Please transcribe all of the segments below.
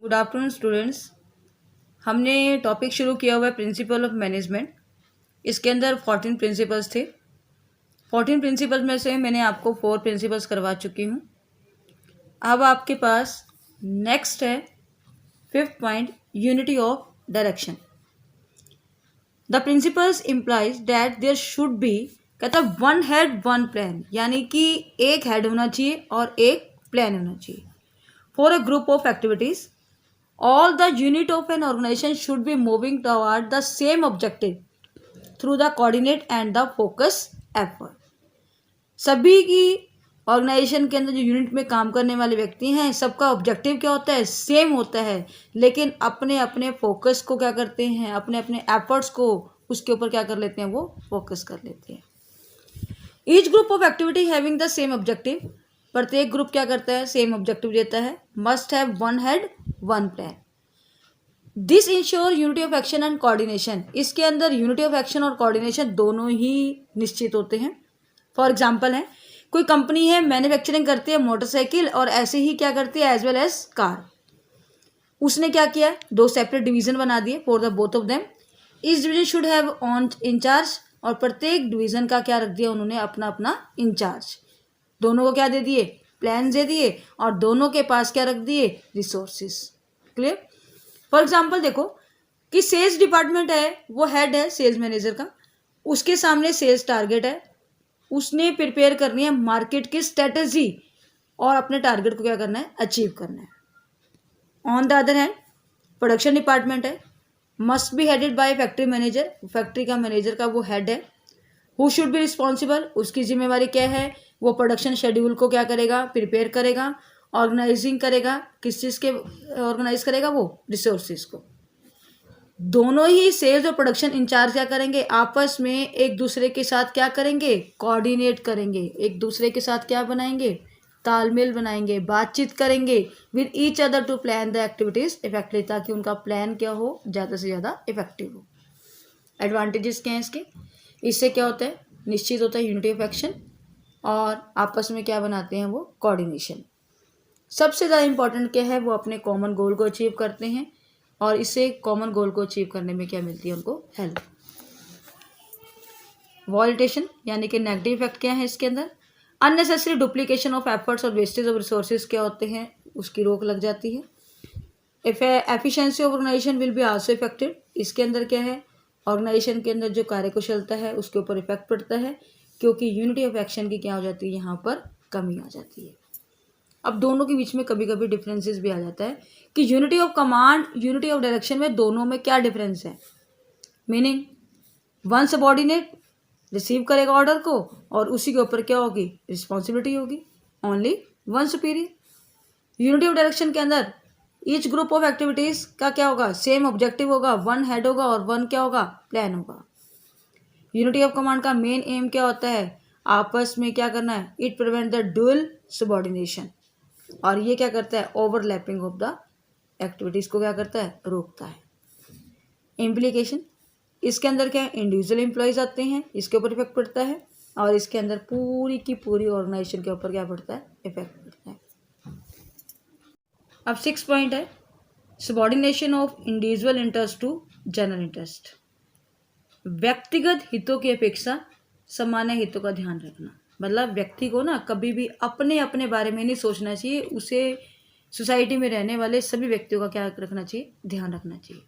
Good afternoon students. हमने topic शुरू किया हुआ है प्रिंसिपल ऑफ मैनेजमेंट। इसके अंदर 14 प्रिंसिपल्स थे। 14 प्रिंसिपल्स में से मैंने आपको 4 प्रिंसिपल्स करवा चुकी हूँ। अब आपके पास नेक्स्ट है 5th point, unity of direction. The principles implies that there should be, कहता है वन हेड वन प्लान, यानी कि एक हेड होना चाहिए और एक प्लान होना चाहिए for a group of activities. All the unit of an organization should be moving toward the same objective through the coordinate and the focus effort. सभी की ऑर्गेनाइजेशन के अंदर जो यूनिट में काम करने वाले व्यक्ति हैं, सबका ऑब्जेक्टिव क्या होता है? सेम होता है, लेकिन अपने अपने फोकस को क्या करते हैं, अपने अपने एफर्ट्स को उसके ऊपर क्या कर लेते हैं, वो फोकस कर लेते हैं। Each group of activity having the same objective, प्रत्येक ग्रुप क्या करता है? सेम ऑब्जेक्टिव देता है। Must have one head one plan. This ensure unity of action and coordination, इसके अंदर यूनिटी ऑफ एक्शन और कोऑर्डिनेशन दोनों ही निश्चित होते हैं। फॉर एग्जांपल है, कोई कंपनी है, मैन्युफैक्चरिंग करती है मोटरसाइकिल और ऐसे ही क्या करती है एज वेल एज कार। उसने क्या किया? 2 सेपरेट डिवीजन बना दिए for the both of them. इस division should have an incharge, और प्रत्येक डिवीजन का क्या रख दिया उन्होंने? अपना अपना इंचार्ज। दोनों को क्या दे दिए? प्लान दे दिए, और दोनों के पास क्या रख दिए? रिसोर्सेज। क्लियर? फॉर एग्जाम्पल देखो कि सेल्स डिपार्टमेंट है, वो हेड है सेल्स मैनेजर का, उसके सामने सेल्स टारगेट है, उसने प्रिपेयर करनी है मार्केट की स्ट्रेटजी और अपने टारगेट को क्या करना है? अचीव करना है। On the other hand production department है, must be headed by factory manager, factory का मैनेजर का वो हेड है। हु शुड बी रिस्पॉन्सिबल, उसकी जिम्मेवारी क्या है? वो प्रोडक्शन शेड्यूल को क्या करेगा? प्रिपेयर करेगा, ऑर्गेनाइजिंग करेगा। किस चीज़ के ऑर्गेनाइज करेगा? वो रिसोर्सेज को। दोनों ही सेल्स और प्रोडक्शन इंचार्ज क्या करेंगे? आपस में एक दूसरे के साथ क्या करेंगे? कोऑर्डिनेट करेंगे, एक दूसरे के साथ क्या बनाएंगे? तालमेल बनाएंगे, बातचीत करेंगे with each other to plan the activities effectively, ताकि उनका प्लान क्या हो? ज़्यादा से ज़्यादा इफेक्टिव हो। एडवांटेजेस क्या हैं इसके? इससे क्या होता है? निश्चित होता है यूनिटी ऑफ एक्शन, और आपस में क्या बनाते हैं? वो कोऑर्डिनेशन। सबसे ज़्यादा इंपॉर्टेंट क्या है? वो अपने कॉमन गोल को अचीव करते हैं, और इससे कॉमन गोल को अचीव करने में क्या मिलती है उनको? हेल्प। वॉलिटेशन यानी कि नेगेटिव इफेक्ट क्या है इसके अंदर? अननेसेसरी डुप्लीकेशन ऑफ एफर्ट्स और वेस्टेज ऑफ रिसोर्सेज क्या होते हैं? उसकी रोक लग जाती है। Efficiency of organisation will be also affected, इसके अंदर क्या है? ऑर्गेनाइजेशन के अंदर जो कार्यकुशलता है उसके ऊपर इफेक्ट पड़ता है, क्योंकि यूनिटी ऑफ एक्शन की क्या हो जाती है? यहाँ पर कमी आ जाती है। अब दोनों के बीच में कभी कभी डिफरेंसेस भी आ जाता है कि unity of command, unity of direction में दोनों में क्या डिफरेंस है? मीनिंग वन सबॉर्डिनेट रिसीव करेगा ऑर्डर को, और उसी के ऊपर क्या होगी? रिस्पॉन्सिबिलिटी होगी। Only one superior. Unity of direction के अंदर ईच ग्रुप ऑफ एक्टिविटीज का क्या होगा? सेम ऑब्जेक्टिव होगा, वन हेड होगा और वन क्या होगा? प्लान होगा। यूनिटी ऑफ कमांड का मेन एम क्या होता है? आपस में क्या करना है? It prevent the dual subordination, और ये क्या करता है? ओवरलैपिंग ऑफ द एक्टिविटीज को क्या करता है? रोकता है। इम्प्लीकेशन, इसके अंदर क्या है? इंडिविजुअल एम्प्लॉयज आते हैं, इसके ऊपर इफेक्ट पड़ता है, और इसके अंदर पूरी की पूरी ऑर्गेनाइजेशन के ऊपर क्या पड़ता है? इफेक्ट पड़ता है। अब 6 पॉइंट है subordination of individual interest to general interest. व्यक्तिगत हितों की अपेक्षा सामान्य हितों का ध्यान रखना, मतलब व्यक्ति को ना कभी भी अपने अपने बारे में नहीं सोचना चाहिए, उसे सोसाइटी में रहने वाले सभी व्यक्तियों का क्या रखना चाहिए? ध्यान रखना चाहिए।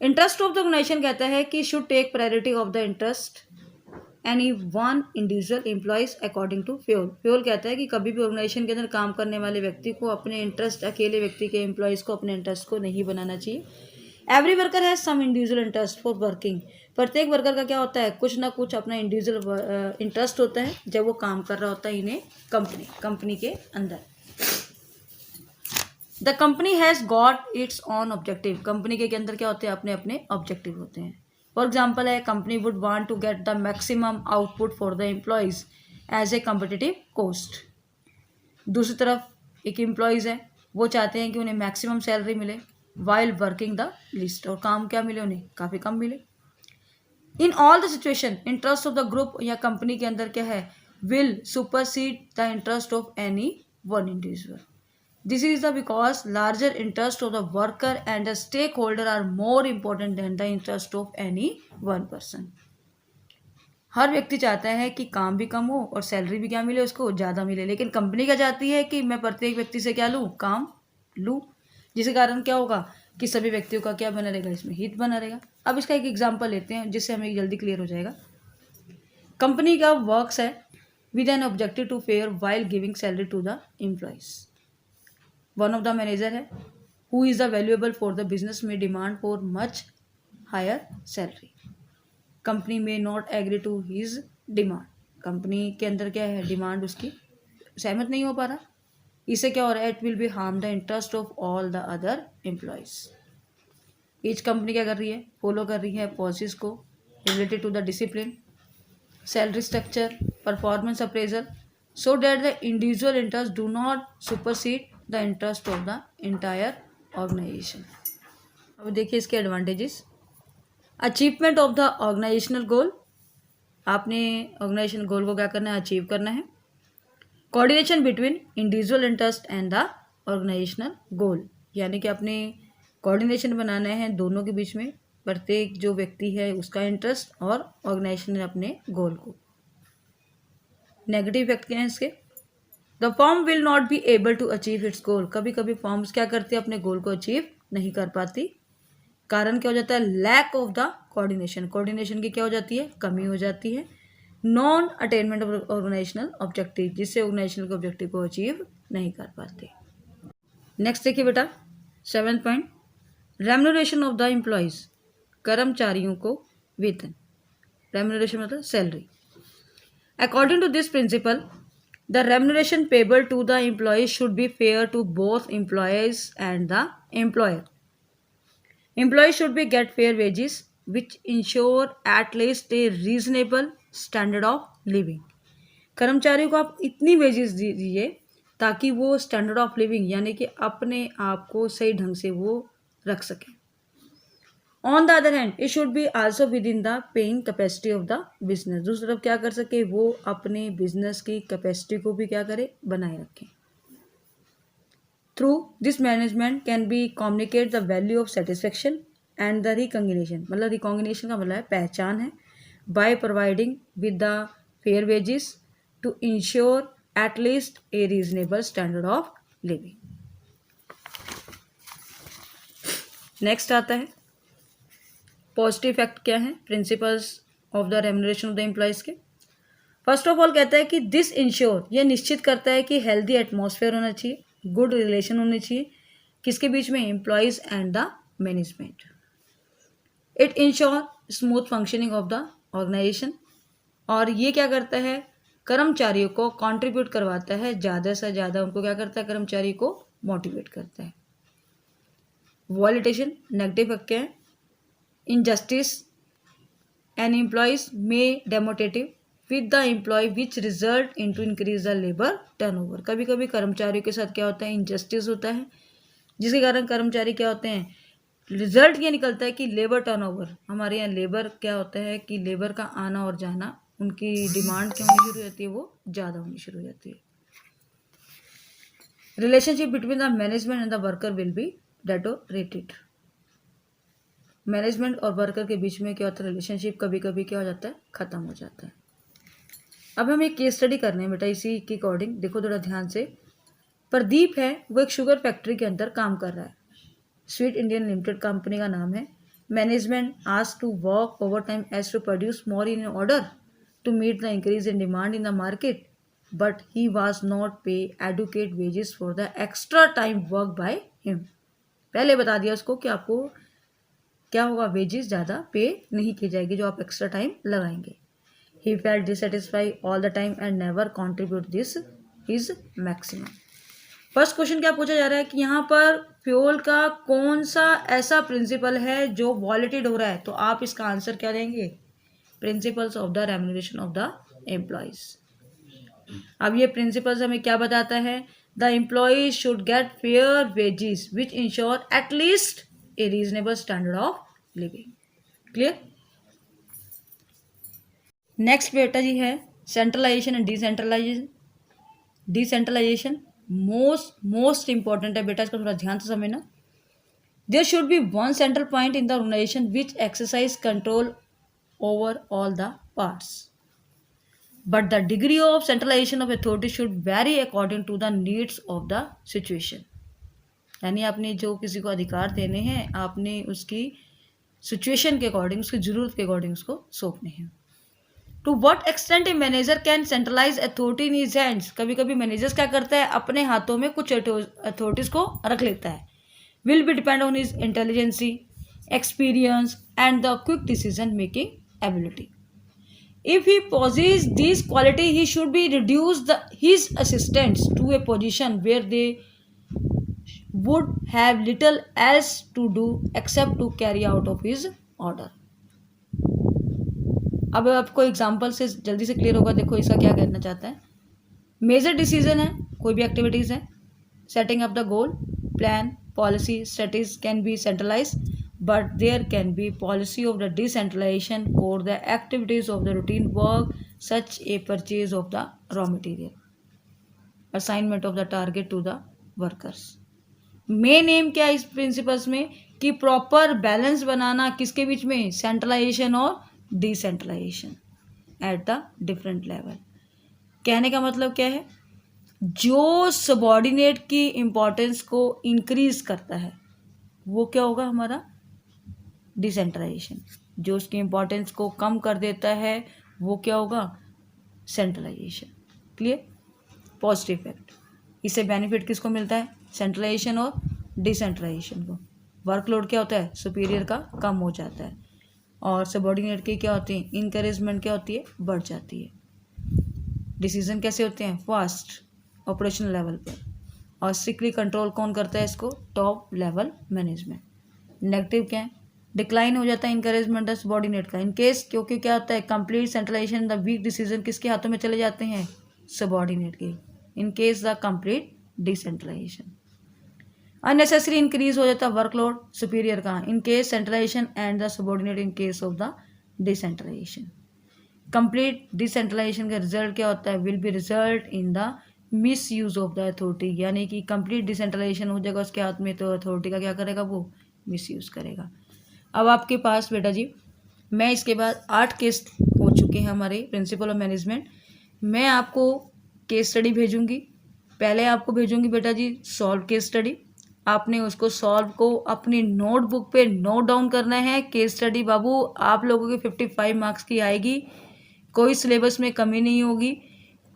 इंटरेस्ट ऑफ द ऑर्गेनाइजेशन कहता है कि should take priority of the interest any one individual employees according to Fayol. Fayol कहता है कि कभी भी ऑर्गेनाइजेशन के अंदर काम करने वाले व्यक्ति को अपने इंटरेस्ट, अकेले व्यक्ति के एम्प्लॉयज़ को अपने इंटरेस्ट को नहीं बनाना चाहिए। Every worker has some individual interest for working, प्रत्येक वर्कर का क्या होता है? कुछ ना कुछ अपना इंडिविजुअल इंटरेस्ट होता है जब वो काम कर रहा होता है इन्हें कंपनी के अंदर। The company has got its on objective, company के अंदर क्या होते हैं? अपने अपने ऑब्जेक्टिव होते हैं। फॉर एग्जाम्पल है, company would want to get the maximum output for the employees as a competitive cost. दूसरी तरफ एक एम्प्लॉयज़ है, वो चाहते हैं कि उन्हें मैक्सिमम सैलरी मिले वाइल वर्किंग द लिस्ट, और काम क्या मिले उन्हें? काफ़ी कम मिले। In all the situation interest of the group या कंपनी के अंदर क्या है? Will supersede the interest of any one individual. This is the because larger interest of the worker and the stake holder are more important than the interest of any one person. हर व्यक्ति चाहता है कि काम भी कम हो और salary भी क्या मिले उसको, ज़्यादा मिले, लेकिन कंपनी क्या चाहती है कि मैं प्रत्येक व्यक्ति से क्या लूँ, काम लूँ, जिसके कारण क्या होगा कि सभी व्यक्तियों का क्या बना रहेगा, इसमें हित बना रहेगा। अब इसका एक एग्जाम्पल लेते हैं जिससे हमें जल्दी क्लियर हो जाएगा। कंपनी का वर्क्स है with an objective to fair while giving salary to the employees. One of the manager है who is the valuable for the business में demand for much higher salary. Company में not agree to his demand. Company के अंदर क्या है, demand उसकी सहमत नहीं हो पा रहा। इससे क्या हो रहा है, it will be harm the interest of all the other employees. Each company क्या कर रही है, फॉलो कर रही है पॉलिसीज को related to the discipline, salary structure, performance appraisal, so that the individual interest do not supersede the interest of the entire organisation. अब देखिए इसके advantages. Achievement of the organisational goal, आपने ऑर्गेनाइजेशनल गोल को क्या करना है, अचीव करना है। Coordination between individual interest and the organisational goal, यानी कि अपने कोऑर्डिनेशन बनाना है दोनों के बीच में, प्रत्येक जो व्यक्ति है उसका इंटरेस्ट और ऑर्गेनाइजेशन अपने गोल को। नेगेटिव इफेक्ट क्या है इसके, the firm will not be able to achieve its goal. कभी कभी फर्म्स क्या करती है, अपने गोल को अचीव नहीं कर पाती। कारण क्या हो जाता है, lack of the coordination, coordination की क्या हो जाती है, कमी हो जाती है। Non attainment of organisational objective, जिससे ऑर्गेनाइजेशनल के ऑब्जेक्टिव को अचीव नहीं कर पाते। नेक्स्ट देखिए बेटा 7th point, remuneration of the employees, कर्मचारियों को वेतन। रेम्यूनरेशन मतलब salary. According to this principle the remuneration payable to the employees should be fair to both employees and the employer. Employees should be get fair wages which ensure at least a reasonable standard of living। कर्मचारियों को आप इतनी wages दीजिए ताकि वो standard of living यानी कि अपने आप को सही ढंग से वो रख सकें। On the other hand it should be also with in the paying capacity of the business. दूसरी तरफ क्या कर सके, वो अपने बिजनेस की कैपेसिटी को भी क्या करे, बनाए रखें। Through this management can be communicate the value of satisfaction and the recognition, मतलब रिकॉग्निशन का मतलब है पहचान है, by providing with the fair wages to ensure at least a reasonable standard of living. Next आता है पॉजिटिव इफेक्ट क्या है, principles of the remuneration of the employees के। फर्स्ट ऑफ ऑल कहता है कि दिस इंश्योर, यह निश्चित करता है कि हेल्दी एटमॉस्फेयर होना चाहिए, गुड रिलेशन होने चाहिए, किसके बीच में, employees and the management. It ensure smooth functioning of the organisation, और ये क्या करता है, कर्मचारियों को कंट्रीब्यूट करवाता है, ज़्यादा से ज़्यादा उनको क्या करता है, कर्मचारी को मोटिवेट करता है। वॉलिटेशन नेगेटिव क्या है, इनजस्टिस एन एम्प्लॉयज में demotivate with the employee which result in to increase the labour turnover. कभी कभी कर्मचारियों के साथ क्या होता है, इनजस्टिस होता है, जिसके कारण कर्मचारी क्या होते हैं, रिजल्ट ये निकलता है कि लेबर टर्नओवर, हमारे यहाँ लेबर क्या होता है कि लेबर का आना और जाना, उनकी डिमांड क्या होनी शुरू हो जाती है, वो ज़्यादा होनी शुरू हो जाती है। Relationship between the management and the worker will be deteriorated. Management और वर्कर के बीच में क्या होता है, रिलेशनशिप कभी कभी क्या हो जाता है, ख़त्म हो जाता है। अब हम एक केस स्टडी करने हैं बेटा इसी के अकॉर्डिंग, देखो थोड़ा ध्यान से। प्रदीप है, वो एक शुगर फैक्ट्री के अंदर काम कर रहा है, स्वीट इंडियन लिमिटेड कंपनी का नाम है। Management asked to work over time as to produce more in order to meet the increase in demand in the market, but he was not pay adequate wages for the extra time work by him. पहले बता दिया उसको कि आपको क्या होगा, wages ज़्यादा पे नहीं की जाएगी जो आप एक्स्ट्रा टाइम लगाएंगे। He felt dissatisfied all the time and never contribute this his maximum। First question क्या पूछा जा रहा है कि यहाँ पर फ्यूल का कौन सा ऐसा प्रिंसिपल है जो वॉलेटेड हो रहा है, तो आप इसका आंसर क्या देंगे, principles of the remuneration of the employees. अब ये प्रिंसिपल्स हमें क्या बताता है, the employees should get fair wages which ensure at least a reasonable standard of living. Clear. Next बेटा जी है centralisation and decentralisation. Decentralisation most important है बेटा, इसका थोड़ा ध्यान से समझना। There should be one central point in the organisation which exercise control over all the parts, but the degree of centralisation of authority should vary according to the needs of the situation. यानी आपने जो किसी को अधिकार देने हैं, आपने उसकी सिचुएशन के अकॉर्डिंग, उसकी ज़रूरत के अकॉर्डिंग उसको सौंपने हैं। To what extent a manager can centralise authority in his hands, कभी कभी मैनेजर्स क्या करता है, अपने हाथों में कुछ अथॉरिटीज़ को रख लेता है। Will be depend on his intelligence, experience and the quick decision making ability. If he possesses these quality, he should be reduce his assistants to a position where they would have little else to do except to carry out of his order. अब आपको example से जल्दी से clear होगा। देखो इसका क्या कहना चाहता है। मेजर डिसीजन है, कोई भी एक्टिविटीज़ है, setting up the goal, plan, policy, strategies can be centralise, but there can be policy of the decentralization for the activities of the routine work, such a purchase of the raw material, assignment of the target to the workers. Main M क्या है इस principles में कि proper balance बनाना किसके बीच में, centralisation और decentralisation at the different level. कहने का मतलब क्या है, जो सबॉर्डिनेट की इम्पोर्टेंस को इंक्रीज करता है वो क्या होगा हमारा, डिसेंट्रलाइजेशन। जो उसकी इम्पोर्टेंस को कम कर देता है वो क्या होगा, सेंट्रलाइजेशन। Clear, positive effect. इससे बेनिफिट किसको मिलता है, सेंट्रलाइजेशन और डिसेंट्रलाइजेशन को। वर्कलोड क्या होता है, सुपीरियर का कम हो जाता है, और सबॉर्डिनेट की क्या होती है, इंकरेजमेंट क्या होती है, बढ़ जाती है। डिसीजन कैसे होते हैं, फास्ट ऑपरेशनल लेवल पर, और स्ट्रिक्टली कंट्रोल कौन करता है इसको, टॉप लेवल मैनेजमेंट। नेगेटिव क्या है, डिक्लाइन हो जाता है इंकरेजमेंट द सबॉर्डिनेट का, इन केस, क्योंकि क्या होता है, complete centralisation the weak decision किसके हाथों में चले जाते हैं, सबॉर्डिनेट के, in case the complete decentralisation. Unnecessary increase हो जाता है वर्कलोड सुपीरियर का, in case centralisation and the subordinate in case of the decentralisation. Complete decentralisation का रिजल्ट क्या होता है, will be result in the misuse of the authority, यानी कि कंप्लीट डिसेंट्रलाइजेशन हो जाएगा उसके हाथ में, तो अथॉरिटी का क्या करेगा, वो मिस यूज़ करेगा। अब आपके पास बेटा जी, मैं इसके बाद 8 केस हो चुके हैं हमारे प्रिंसिपल ऑफ मैनेजमेंट। मैं आपको केस स्टडी भेजूंगी। पहले आपको भेजूंगी बेटा जी सॉल्व केस स्टडी, आपने उसको सॉल्व को अपनी नोटबुक पे नोट डाउन करना है। केस स्टडी बाबू आप लोगों की 55 मार्क्स की आएगी, कोई सिलेबस में कमी नहीं होगी,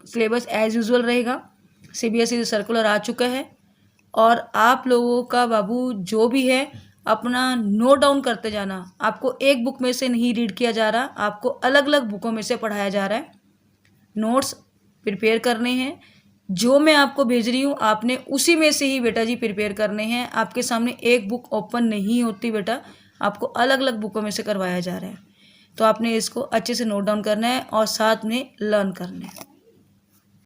सिलेबस एज यूजुअल रहेगा। CBSE से सर्कुलर आ चुका है, और आप लोगों का बाबू जो भी है अपना नोट डाउन करते जाना। आपको एक बुक में से नहीं रीड किया जा रहा, आपको अलग अलग बुकों में से पढ़ाया जा रहा है। नोट्स प्रिपेयर करने हैं, जो मैं आपको भेज रही हूँ आपने उसी में से ही बेटा जी प्रिपेयर करने हैं। आपके सामने एक बुक ओपन नहीं होती बेटा, आपको अलग अलग बुकों में से करवाया जा रहा है। तो आपने इसको अच्छे से नोट डाउन करना है और साथ में लर्न करना है।